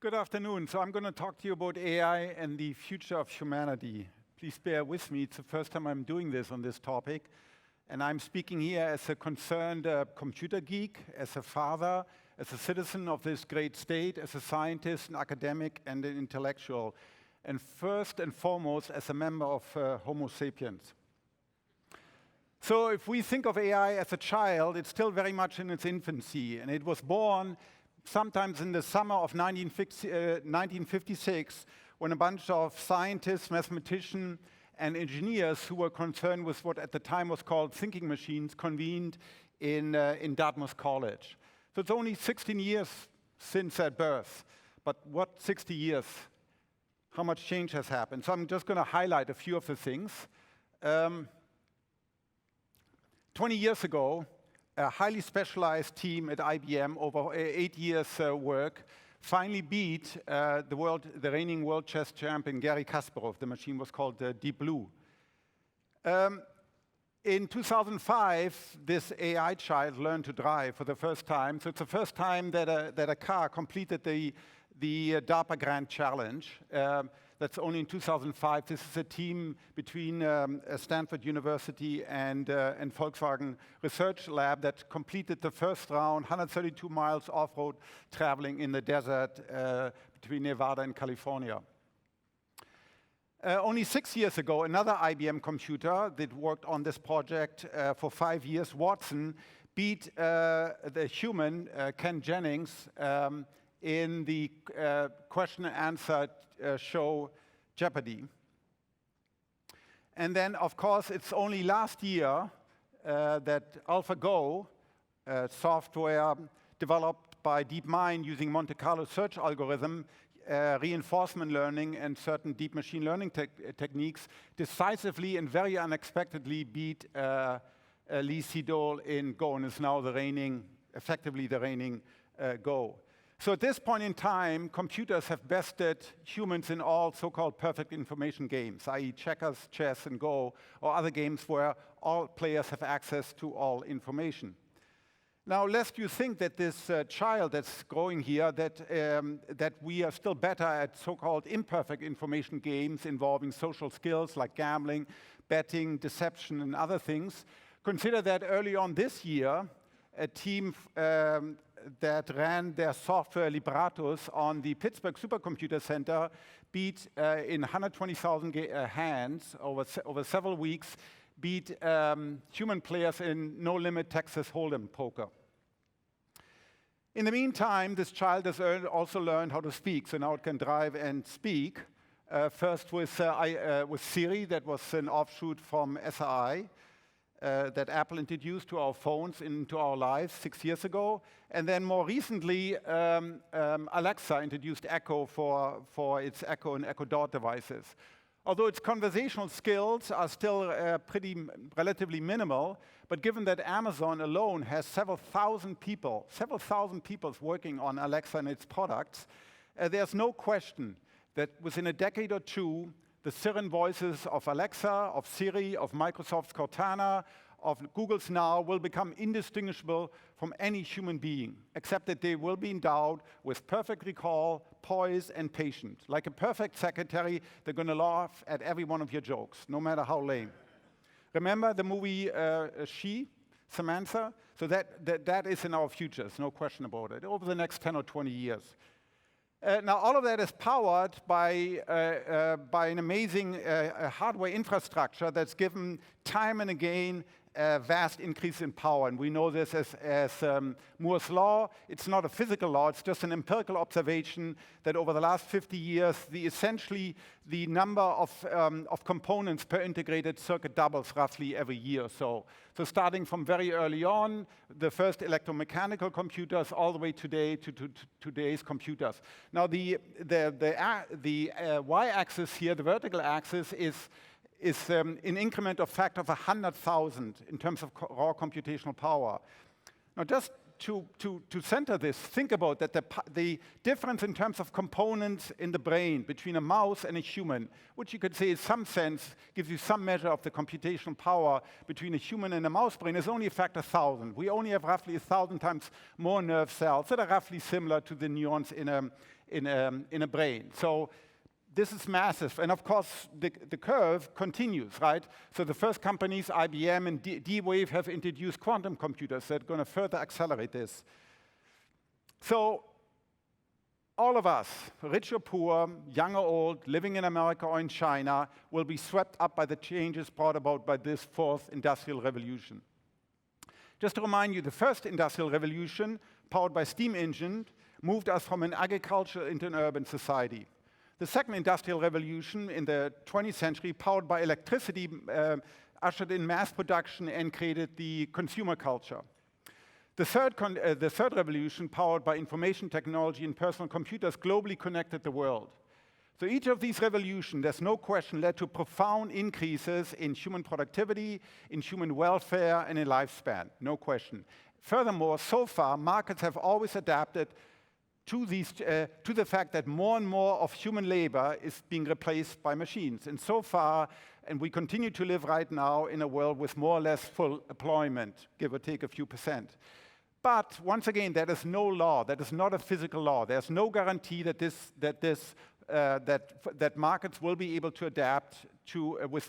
Good afternoon. So I'm going to talk to you about AI and the future of humanity. Please bear with me. It's the first time I'm doing this on this topic. And I'm speaking here as a concerned computer geek, as a father, as a citizen of this great state, as a scientist, an academic, and an intellectual. And first and foremost, as a member of Homo sapiens. So if we think of AI as a child, it's still very much in its infancy. And it was born sometimes in the summer of 1956, when a bunch of scientists, mathematicians, and engineers who were concerned with what at the time was called thinking machines convened in Dartmouth College. So it's only 16 years since that birth. But what 60 years? How much change has happened? So I'm just going to highlight a few of the things. 20 years ago, a highly specialized team at IBM, over 8 years' work, finally beat the reigning world chess champion Garry Kasparov. The machine was called Deep Blue. In 2005, this AI child learned to drive for the first time. So it's the first time that a car completed the DARPA Grand Challenge. That's only in 2005. This is a team between Stanford University and Volkswagen Research Lab that completed the first round, 132 miles off-road traveling in the desert between Nevada and California. Only 6 years ago, another IBM computer that worked on this project for 5 years, Watson, beat the human, Ken Jennings, in the question and answer show Jeopardy. And then, of course, it's only last year that AlphaGo, software developed by DeepMind using Monte Carlo search algorithm, reinforcement learning, and certain deep machine learning techniques, decisively and very unexpectedly beat Lee Sedol in Go, and is now effectively the reigning Go. So at this point in time, computers have bested humans in all so-called perfect information games, i.e. checkers, chess, and Go, or other games where all players have access to all information. Now, lest you think that this child that's growing here, that we are still better at so-called imperfect information games involving social skills like gambling, betting, deception, and other things, consider that early on this year, a team that ran their software Libratus on the Pittsburgh Supercomputer Center beat in 120,000 hands over several weeks, beat human players in no-limit Texas Hold'em poker. In the meantime, this child has also learned how to speak, so now it can drive and speak. First with Siri, that was an offshoot from SRI. That Apple introduced to our phones, into our lives 6 years ago. And then more recently, Alexa introduced Echo for its Echo and Echo Dot devices. Although its conversational skills are still relatively minimal, but given that Amazon alone has several thousand people working on Alexa and its products, there's no question that within a decade or two, the Siren voices of Alexa, of Siri, of Microsoft's Cortana, of Google's Now will become indistinguishable from any human being, except that they will be endowed with perfect recall, poise, and patience. Like a perfect secretary, they're going to laugh at every one of your jokes, no matter how lame. Remember the movie She, Samantha? So that is in our futures, no question about it, over the next 10 or 20 years. Now, all of that is powered by an amazing hardware infrastructure that's given time and again a vast increase in power. And we know this as Moore's law. It's not a physical law. It's just an empirical observation that over the last 50 years, essentially the number of components per integrated circuit doubles roughly every year or so. So starting from very early on, the first electromechanical computers, all the way today to today's computers. Now, the y-axis here, the vertical axis, is an increment of factor of 100,000 in terms of raw computational power. Now, just to center this, think about that the difference in terms of components in the brain between a mouse and a human, which you could say in some sense gives you some measure of the computational power between a human and a mouse brain, is only a factor 1,000. We only have roughly 1,000 times more nerve cells that are roughly similar to the neurons in in a brain. So this is massive. And of course, the curve continues, right? So the first companies, IBM and D-Wave, have introduced quantum computers that are going to further accelerate this. So all of us, rich or poor, young or old, living in America or in China, will be swept up by the changes brought about by this fourth industrial revolution. Just to remind you, the first industrial revolution, powered by steam engines, moved us from an agricultural into an urban society. The second industrial revolution in the 20th century, powered by electricity, ushered in mass production and created the consumer culture. The third revolution, powered by information technology and personal computers, globally connected the world. So each of these revolutions, there's no question, led to profound increases in human productivity, in human welfare, and in lifespan, no question. Furthermore, so far, markets have always adapted to the fact that more and more of human labor is being replaced by machines. And so far, and we continue to live right now in a world with more or less full employment, give or take a few percent. But once again, that is no law. That is not a physical law. There's no guarantee that markets will be able to adapt to with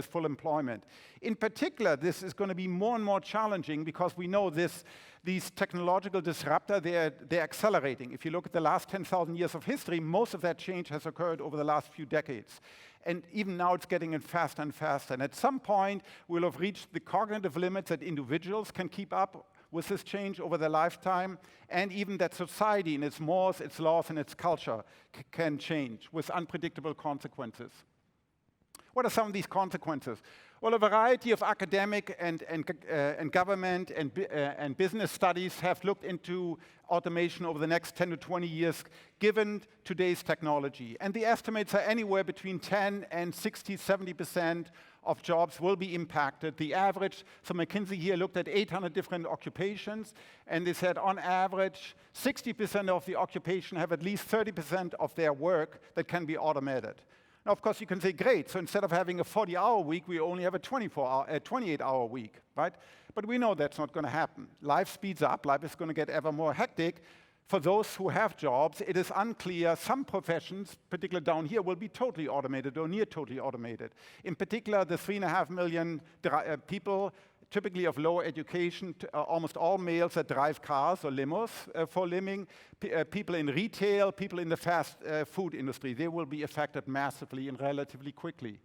full employment. In particular, this is going to be more and more challenging because we know these technological disruptors, they're accelerating. If you look at the last 10,000 years of history, most of that change has occurred over the last few decades. And even now, it's getting in faster and faster. And at some point, we'll have reached the cognitive limits that individuals can keep up with this change over their lifetime, and even that society in its mores, its laws, and its culture can change with unpredictable consequences. What are some of these consequences? Well, a variety of academic and government and business studies have looked into automation over the next 10 to 20 years, given today's technology. And the estimates are anywhere between 10 and 60, 70% of jobs will be impacted. The average, so McKinsey here looked at 800 different occupations, and they said on average, 60% of the occupation have at least 30% of their work that can be automated. Now, of course, you can say, great, so instead of having a 40-hour week, we only have a 28-hour week, right? But we know that's not going to happen. Life speeds up. Life is going to get ever more hectic. For those who have jobs, it is unclear. Some professions, particularly down here, will be totally automated or near totally automated. In particular, the 3.5 million people, typically of lower education, almost all males that drive cars or limos for a living, people in retail, people in the fast food industry, they will be affected massively and relatively quickly.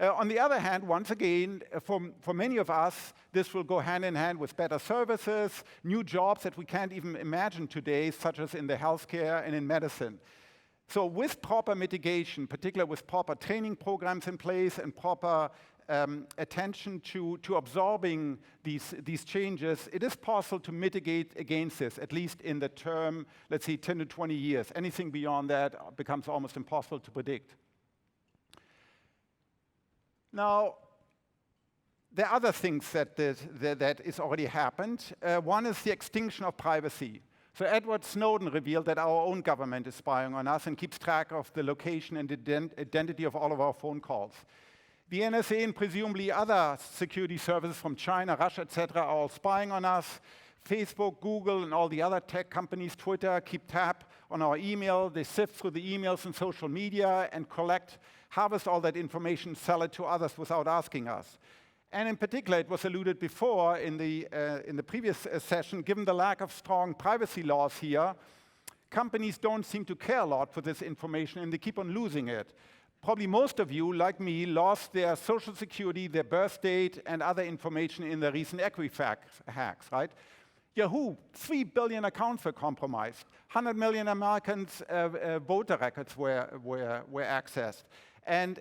On the other hand, once again, for many of us, this will go hand in hand with better services, new jobs that we can't even imagine today, such as in the healthcare and in medicine. So with proper mitigation, particularly with proper training programs in place and proper attention to absorbing these changes, it is possible to mitigate against this, at least in the term, let's say, 10 to 20 years. Anything beyond that becomes almost impossible to predict. Now, there are other things that is already happened. One is the extinction of privacy. So Edward Snowden revealed that our own government is spying on us and keeps track of the location and identity of all of our phone calls. The NSA and presumably other security services from China, Russia, etc., are all spying on us. Facebook, Google, and all the other tech companies, Twitter, keep tab on our email. They sift through the emails and social media and harvest all that information, sell it to others without asking us. And in particular, it was alluded before in the previous session, given the lack of strong privacy laws here, companies don't seem to care a lot for this information, and they keep on losing it. Probably most of you, like me, lost their social security, their birth date, and other information in the recent Equifax hacks, right? Yahoo, 3 billion accounts were compromised. 100 million Americans' voter records were accessed. And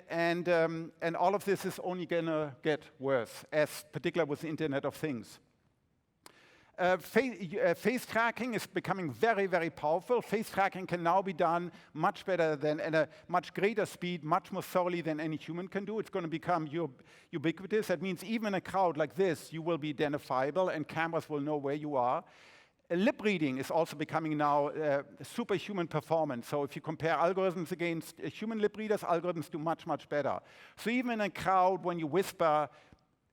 all of this is only going to get worse, particularly with the Internet of Things. Face tracking is becoming very, very powerful. Face tracking can now be done much better than at a much greater speed, much more thoroughly than any human can do. It's going to become ubiquitous. That means even in a crowd like this, you will be identifiable and cameras will know where you are. Lip reading is also becoming now superhuman performance. So if you compare algorithms against human lip readers, algorithms do much, much better. So even in a crowd, when you whisper,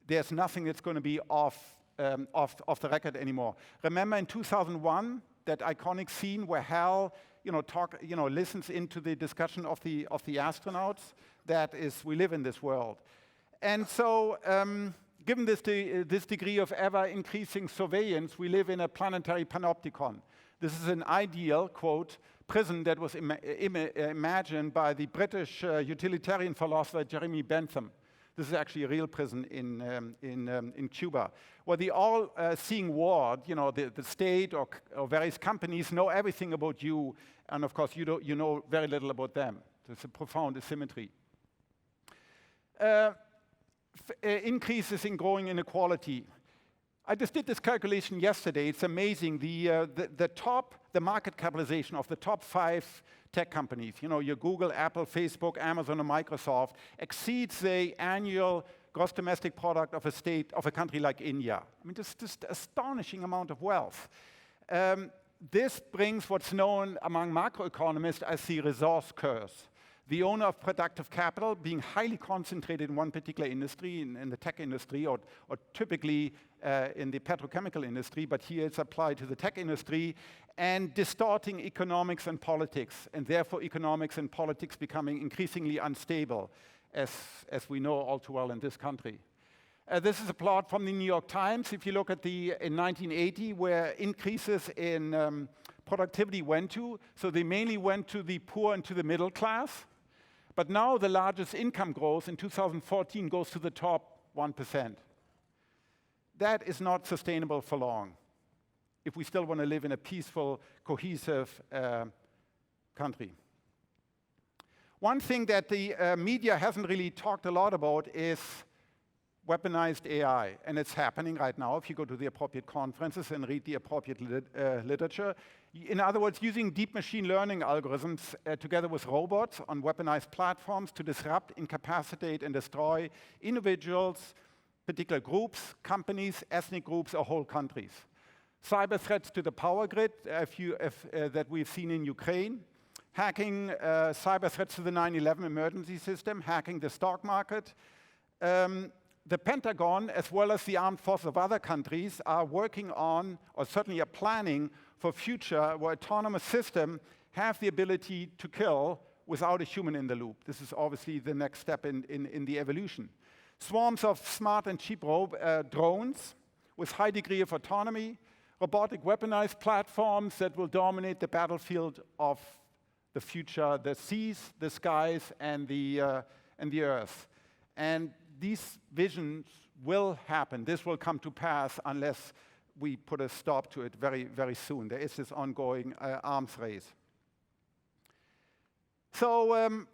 there's nothing that's going to be off the record anymore. Remember in 2001, that iconic scene where Hal listens into the discussion of the astronauts. That is, we live in this world. And so, given this degree of ever-increasing surveillance, we live in a planetary panopticon. This is an ideal, quote, prison that was imagined by the British utilitarian philosopher Jeremy Bentham. This is actually a real prison in Cuba, where the all-seeing ward, the state or various companies know everything about you, and of course you know very little about them. There's a profound asymmetry. Increases in growing inequality. I just did this calculation yesterday. It's amazing. The market capitalization of the top 5 tech companies, your Google, Apple, Facebook, Amazon, and Microsoft, exceeds the annual gross domestic product of a country like India. I mean, just astonishing amount of wealth. This brings what's known among macroeconomists as the resource curse. The owner of productive capital being highly concentrated in one particular industry, in the tech industry, or typically in the petrochemical industry, but here it's applied to the tech industry, and distorting economics and politics, and therefore economics and politics becoming increasingly unstable, as we know all too well in this country. This is a plot from the New York Times. If you look at in 1980, where increases in productivity went to, so they mainly went to the poor and to the middle class. But now the largest income growth in 2014 goes to the top 1%. That is not sustainable for long if we still want to live in a peaceful, cohesive country. One thing that the media hasn't really talked a lot about is weaponized AI, and it's happening right now if you go to the appropriate conferences and read the appropriate literature. In other words, using deep machine learning algorithms together with robots on weaponized platforms to disrupt, incapacitate, and destroy individuals, particular groups, companies, ethnic groups, or whole countries. Cyber threats to the power grid that we've seen in Ukraine, hacking cyber threats to the 9/11 emergency system, hacking the stock market. The Pentagon, as well as the armed forces of other countries, are working on, or certainly are planning for future where autonomous systems have the ability to kill without a human in the loop. This is obviously the next step in the evolution. Swarms of smart and cheap drones with high degree of autonomy, robotic weaponized platforms that will dominate the battlefield of the future, the seas, the skies, and the earth. And these visions will happen. This will come to pass unless we put a stop to it very, very soon. There is this ongoing arms race. So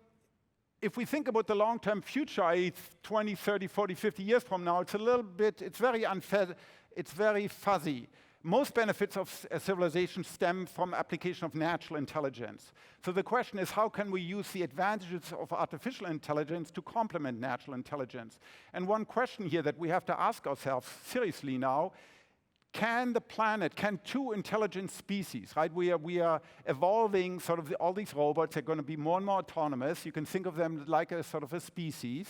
if we think about the long-term future, 20, 30, 40, 50 years from now, it's very unfair, it's very fuzzy. Most benefits of civilization stem from application of natural intelligence. So the question is, how can we use the advantages of artificial intelligence to complement natural intelligence? And one question here that we have to ask ourselves seriously now, can two intelligent species, right? We are evolving sort of all these robots are going to be more and more autonomous. You can think of them like a sort of a species.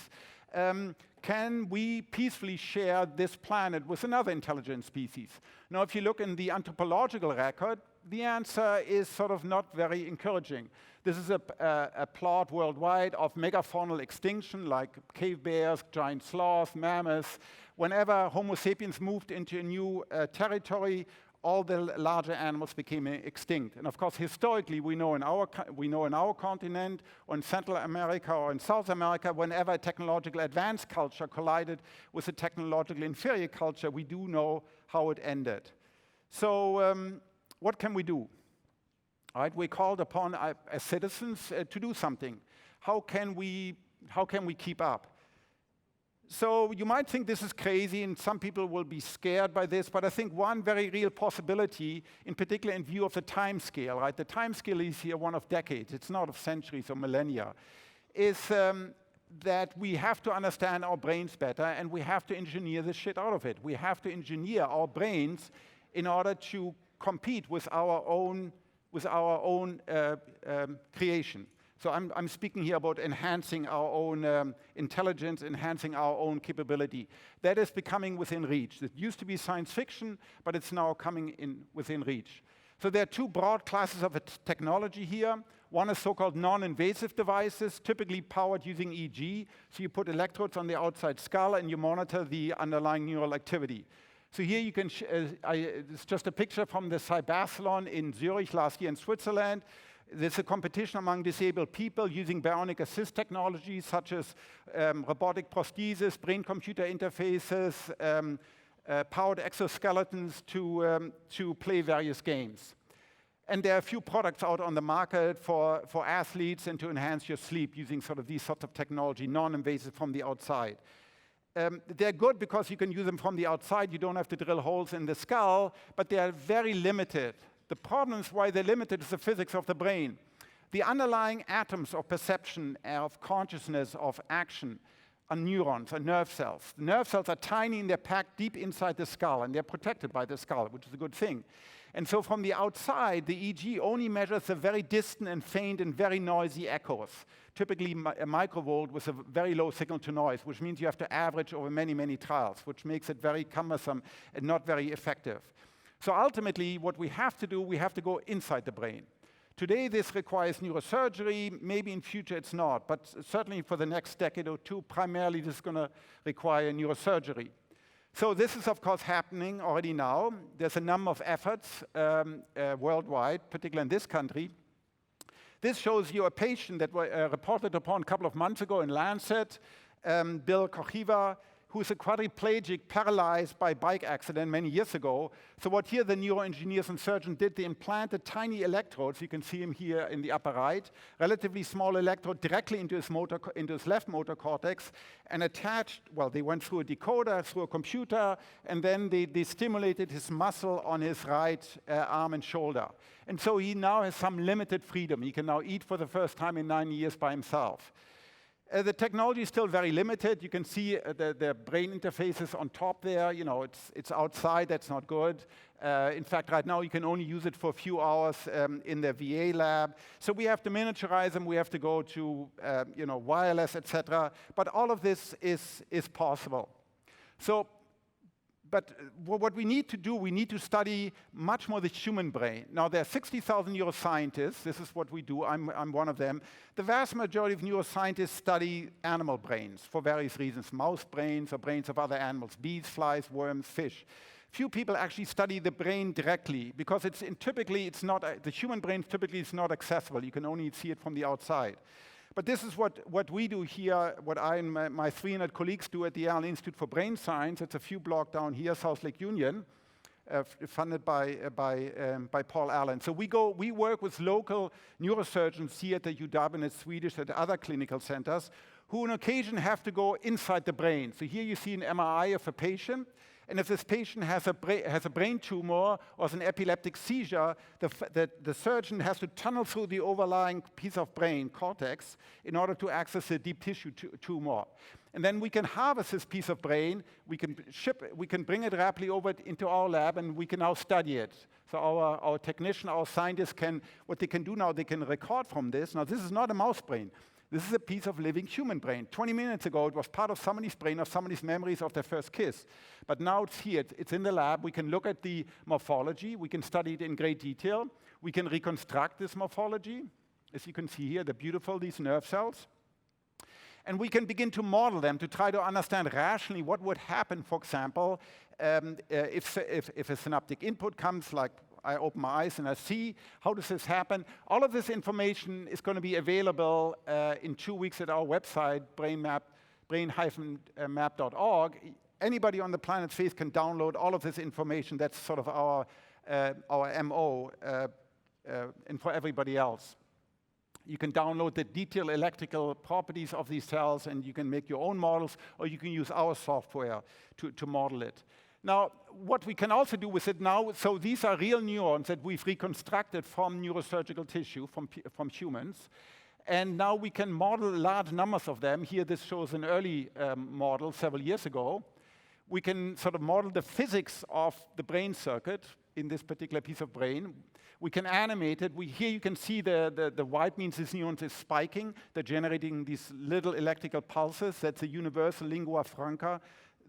Can we peacefully share this planet with another intelligent species? Now, if you look in the anthropological record, the answer is sort of not very encouraging. This is a plot worldwide of megafaunal extinction, like cave bears, giant sloths, mammoths. Whenever Homo sapiens moved into a new territory, all the larger animals became extinct. And of course, historically, we know in our continent, or in Central America, or in South America, whenever a technological advanced culture collided with a technologically inferior culture, we do know how it ended. So what can we do? All right, we're called upon as citizens to do something. How can we keep up? So you might think this is crazy, and some people will be scared by this, but I think one very real possibility, in particular in view of the time scale, right? The time scale is here one of decades, it's not of centuries or millennia, is that we have to understand our brains better, and we have to engineer the shit out of it. We have to engineer our brains in order to compete with our own creation. So I'm speaking here about enhancing our own intelligence, enhancing our own capability. That is becoming within reach. It used to be science fiction, but it's now coming within reach. So there are two broad classes of technology here. One is so-called non-invasive devices, typically powered using EEG. So you put electrodes on the outside skull and you monitor the underlying neural activity. So here you can, it's just a picture from the Cybersalon in Zurich last year in Switzerland. There's a competition among disabled people using bionic assist technologies such as robotic prosthesis, brain-computer interfaces, powered exoskeletons to play various games. And there are a few products out on the market for athletes and to enhance your sleep using sort of these sorts of technology, non-invasive from the outside. They're good because you can use them from the outside. You don't have to drill holes in the skull, but they are very limited. The problem is why they're limited is the physics of the brain. The underlying atoms of perception, of consciousness, of action are neurons, are nerve cells. The nerve cells are tiny and they're packed deep inside the skull, and they're protected by the skull, which is a good thing. And so from the outside, the EEG only measures the very distant and faint and very noisy echoes, typically a microvolt with a very low signal to noise, which means you have to average over many, many trials, which makes it very cumbersome and not very effective. So ultimately, what we have to do, we have to go inside the brain. Today, this requires neurosurgery. Maybe in future it's not, but certainly for the next decade or two, primarily this is going to require neurosurgery. So this is, of course, happening already now. There's a number of efforts worldwide, particularly in this country. This shows you a patient that was reported upon a couple of months ago in Lancet, Bill Kochiva, who's a quadriplegic, paralyzed by bike accident many years ago. So what here the neuroengineers and surgeons did, they implanted tiny electrodes, you can see him here in the upper right, relatively small electrode directly into his left motor cortex, and attached, well, they went through a decoder, through a computer, and then they stimulated his muscle on his right arm and shoulder. And so he now has some limited freedom. He can now eat for the first time in 9 years by himself. The technology is still very limited. You can see the brain interfaces on top there. You know, it's outside. That's not good. In fact, right now you can only use it for a few hours in the VA lab. So we have to miniaturize them. We have to go to wireless, etc. But all of this is possible. So. But what we need to do, we need to study much more the human brain. Now, there are 60,000 neuroscientists. This is what we do. I'm one of them. The vast majority of neuroscientists study animal brains for various reasons, mouse brains or brains of other animals, bees, flies, worms, fish. Few people actually study the brain directly because the human brain typically is not accessible. You can only see it from the outside. But this is what we do here, what I and my 300 colleagues do at the Allen Institute for Brain Science. It's a few blocks down here, South Lake Union, funded by Paul Allen. So we work with local neurosurgeons here at the UW and at Swedish and other clinical centers who on occasion have to go inside the brain. So here you see an MRI of a patient. And if this patient has a brain tumor or an epileptic seizure, the surgeon has to tunnel through the overlying piece of brain, cortex, in order to access the deep tissue tumor. And then we can harvest this piece of brain, we can bring it rapidly over into our lab, and we can now study it. So our technician, our scientists what they can do now, they can record from this. Now, this is not a mouse brain. This is a piece of living human brain. 20 minutes ago, it was part of somebody's brain, of somebody's memories of their first kiss. But now it's here, it's in the lab. We can look at the morphology. We can study it in great detail. We can reconstruct this morphology. As you can see here, they're beautiful, these nerve cells. And we can begin to model them to try to understand rationally what would happen, for example, if a synaptic input comes, like I open my eyes and I see, how does this happen? All of this information is going to be available in 2 weeks at our website, brain-map.org. Anybody on the planet's face can download all of this information. That's sort of our MO, and for everybody else. You can download the detailed electrical properties of these cells, and you can make your own models, or you can use our software to model it. Now, what we can also do with it now, so these are real neurons that we've reconstructed from neurosurgical tissue, from humans. And now we can model large numbers of them. Here, this shows an early model several years ago. We can sort of model the physics of the brain circuit in this particular piece of brain. We can animate it. Here you can see the white means this neuron is spiking. They're generating these little electrical pulses. That's a universal lingua franca.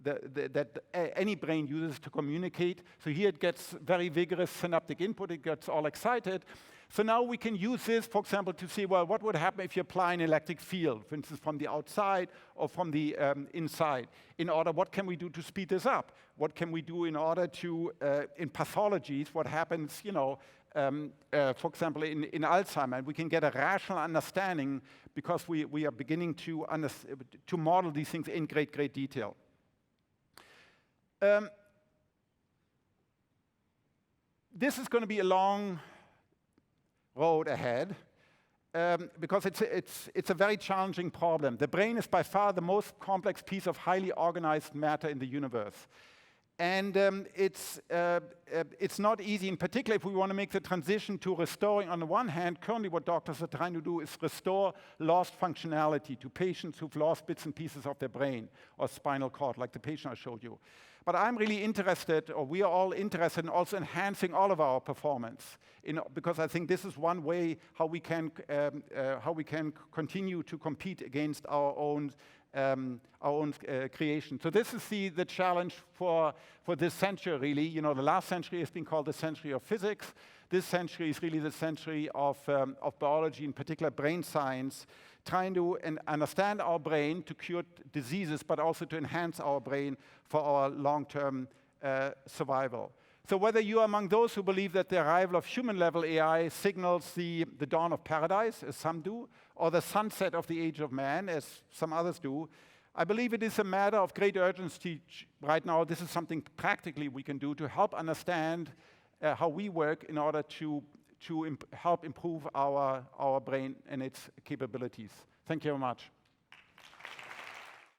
that any brain uses to communicate. So here it gets very vigorous synaptic input, it gets all excited. So now we can use this, for example, to see, well, what would happen if you apply an electric field, for instance, from the outside or from the inside? What can we do to speed this up? What can we do in order to, in pathologies, what happens, for example, in Alzheimer? And we can get a rational understanding because we are beginning to model these things in great detail. This is going to be a long road ahead because it's a very challenging problem. The brain is by far the most complex piece of highly organized matter in the universe. And it's not easy, in particular, if we want to make the transition to restoring, on the one hand, currently what doctors are trying to do is restore lost functionality to patients who've lost bits and pieces of their brain or spinal cord, like the patient I showed you. But I'm really interested, or we are all interested in also enhancing all of our performance, because I think this is one way how we can continue to compete against our own creation. So this is the challenge for this century, really. The last century has been called the century of physics. This century is really the century of biology, in particular brain science, trying to understand our brain to cure diseases, but also to enhance our brain for our long-term survival. So whether you are among those who believe that the arrival of human-level AI signals the dawn of paradise, as some do, or the sunset of the age of man, as some others do, I believe it is a matter of great urgency right now. This is something practically we can do to help understand how we work in order to help improve our brain and its capabilities. Thank you very much.